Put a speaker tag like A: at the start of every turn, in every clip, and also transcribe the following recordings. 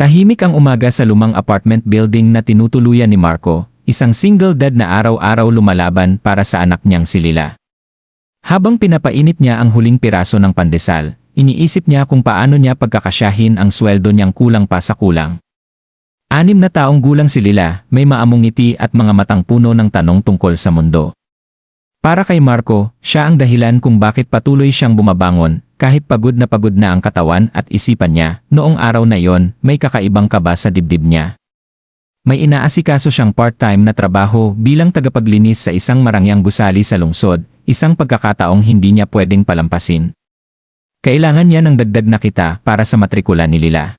A: Tahimik ang umaga sa lumang apartment building na tinutuluyan ni Marco, isang single dad na araw-araw lumalaban para sa anak niyang si Lila. Habang pinapainit niya ang huling piraso ng pandesal, iniisip niya kung paano niya pagkakasyahin ang sweldo niyang kulang pa sa kulang. 6 na taong gulang si Lila, may maamong ngiti at mga matang puno ng tanong tungkol sa mundo. Para kay Marco, siya ang dahilan kung bakit patuloy siyang bumabangon, kahit pagod na ang katawan at isipan niya. Noong araw na iyon, may kakaibang kaba sa dibdib niya. May inaasikaso siyang part-time na trabaho bilang tagapaglinis sa isang marangyang gusali sa lungsod, isang pagkakataong hindi niya pwedeng palampasin. Kailangan niya ng dagdag na kita para sa matrikula ni Lila.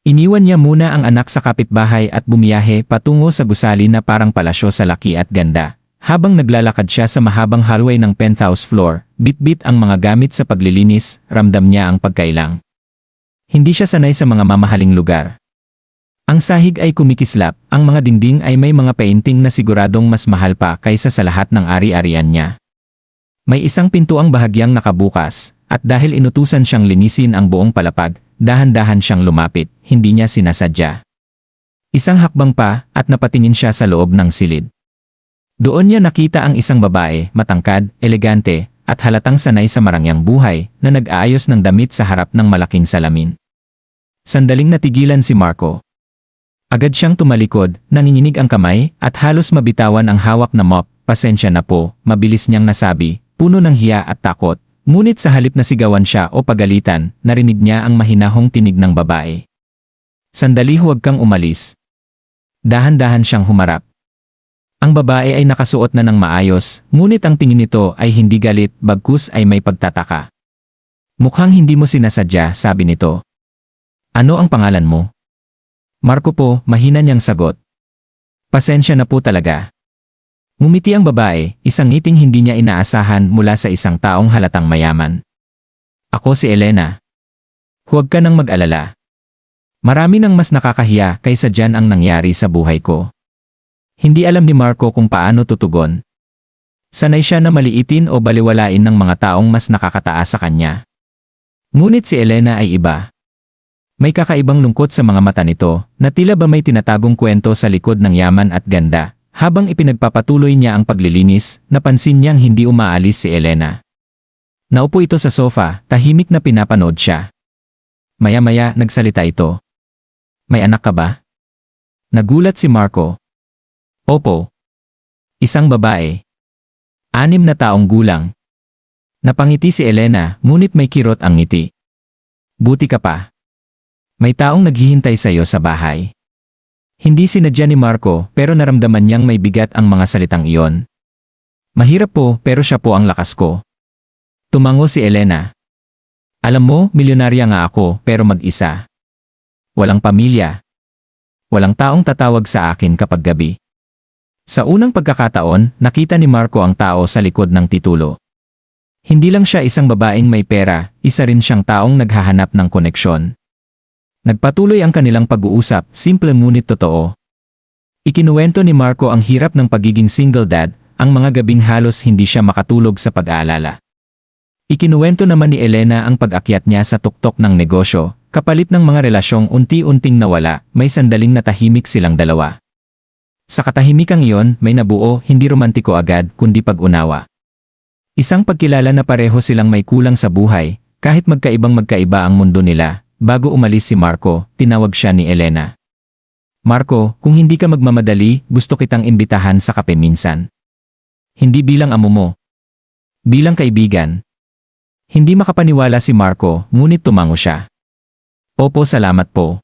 A: Iniwan niya muna ang anak sa kapitbahay at bumiyahe patungo sa gusali na parang palasyo sa laki at ganda. Habang naglalakad siya sa mahabang hallway ng penthouse floor, bit-bit ang mga gamit sa paglilinis, ramdam niya ang pagkailang. Hindi siya sanay sa mga mamahaling lugar. Ang sahig ay kumikislap, ang mga dingding ay may mga painting na siguradong mas mahal pa kaysa sa lahat ng ari-arian niya. May isang pintuang bahagyang nakabukas, at dahil inutusan siyang linisin ang buong palapag, dahan-dahan siyang lumapit, hindi niya sinasadya. Isang hakbang pa, at napatingin siya sa loob ng silid. Doon niya nakita ang isang babae, matangkad, elegante, at halatang sanay sa marangyang buhay, na nag-aayos ng damit sa harap ng malaking salamin. Sandaling natigilan si Marco. Agad siyang tumalikod, nanginginig ang kamay, at halos mabitawan ang hawak na mop. Pasensya na po, mabilis niyang nasabi, puno ng hiya at takot. Ngunit sa halip na sigawan siya o pagalitan, narinig niya ang mahinahong tinig ng babae. Sandali, huwag kang umalis. Dahan-dahan siyang humarap. Ang babae ay nakasuot na ng maayos, ngunit ang tingin nito ay hindi galit, bagkus ay may pagtataka. Mukhang hindi mo sinasadya, sabi nito. Ano ang pangalan mo? Marco po, mahina niyang sagot. Pasensya na po talaga. Ngumiti ang babae, isang ngiting hindi niya inaasahan mula sa isang taong halatang mayaman. Ako si Elena. Huwag ka nang mag-alala. Marami nang mas nakakahiya kaysa diyan ang nangyari sa buhay ko. Hindi alam ni Marco kung paano tutugon. Sanay siya na maliitin o baliwalain ng mga taong mas nakakataas sa kanya. Ngunit si Elena ay iba. May kakaibang lungkot sa mga mata nito, na tila ba may tinatagong kwento sa likod ng yaman at ganda. Habang ipinagpapatuloy niya ang paglilinis, napansin niyang hindi umaalis si Elena. Naupo ito sa sofa, tahimik na pinapanood siya. Maya-maya nagsalita ito. May anak ka ba? Nagulat si Marco. Opo. Isang babae. 6 na taong gulang. Napangiti si Elena, ngunit may kirot ang ngiti. Buti ka pa. May taong naghihintay sa iyo sa bahay. Hindi sinadya ni Marco, pero naramdaman niyang may bigat ang mga salitang iyon. Mahirap po, pero siya po ang lakas ko. Tumango si Elena. Alam mo, milyonarya nga ako, pero mag-isa. Walang pamilya. Walang taong tatawag sa akin kapag gabi. Sa unang pagkakataon, nakita ni Marco ang tao sa likod ng titulo. Hindi lang siya isang babaeng may pera, isa rin siyang taong naghahanap ng koneksyon. Nagpatuloy ang kanilang pag-uusap, simple ngunit totoo. Ikinuwento ni Marco ang hirap ng pagiging single dad, ang mga gabing halos hindi siya makatulog sa pag-aalala. Ikinuwento naman ni Elena ang pag-akyat niya sa tuktok ng negosyo, kapalit ng mga relasyong unti-unting nawala, may sandaling natahimik silang dalawa. Sa katahimikang iyon, may nabuo, hindi romantiko agad, kundi pag-unawa. Isang pagkilala na pareho silang may kulang sa buhay, kahit magkaiba ang mundo nila. Bago umalis si Marco, tinawag siya ni Elena. Marco, kung hindi ka magmamadali, gusto kitang imbitahan sa kape minsan. Hindi bilang amo mo. Bilang kaibigan. Hindi makapaniwala si Marco, ngunit tumango siya. Opo, salamat po.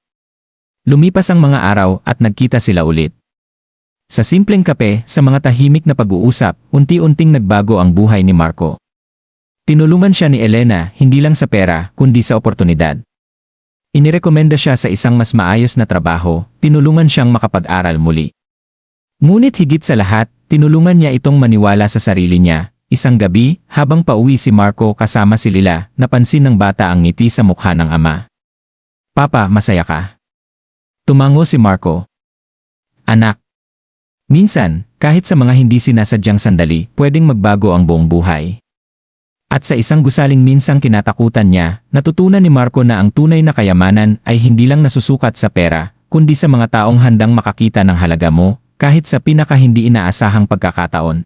A: Lumipas ang mga araw at nagkita sila ulit. Sa simpleng kape, sa mga tahimik na pag-uusap, unti-unting nagbago ang buhay ni Marco. Tinulungan siya ni Elena, hindi lang sa pera, kundi sa oportunidad. Inirekomenda siya sa isang mas maayos na trabaho, tinulungan siyang makapag-aral muli. Ngunit higit sa lahat, tinulungan niya itong maniwala sa sarili niya. Isang gabi, habang pauwi si Marco kasama si Lila, napansin ng bata ang ngiti sa mukha ng ama. Papa, masaya ka? Tumango si Marco. Anak. Minsan, kahit sa mga hindi sinasadyang sandali, pwedeng magbago ang buong buhay. At sa isang gusaling minsang kinatakutan niya, natutunan ni Marco na ang tunay na kayamanan ay hindi lang nasusukat sa pera, kundi sa mga taong handang makakita ng halaga mo, kahit sa pinaka hindi inaasahang pagkakataon.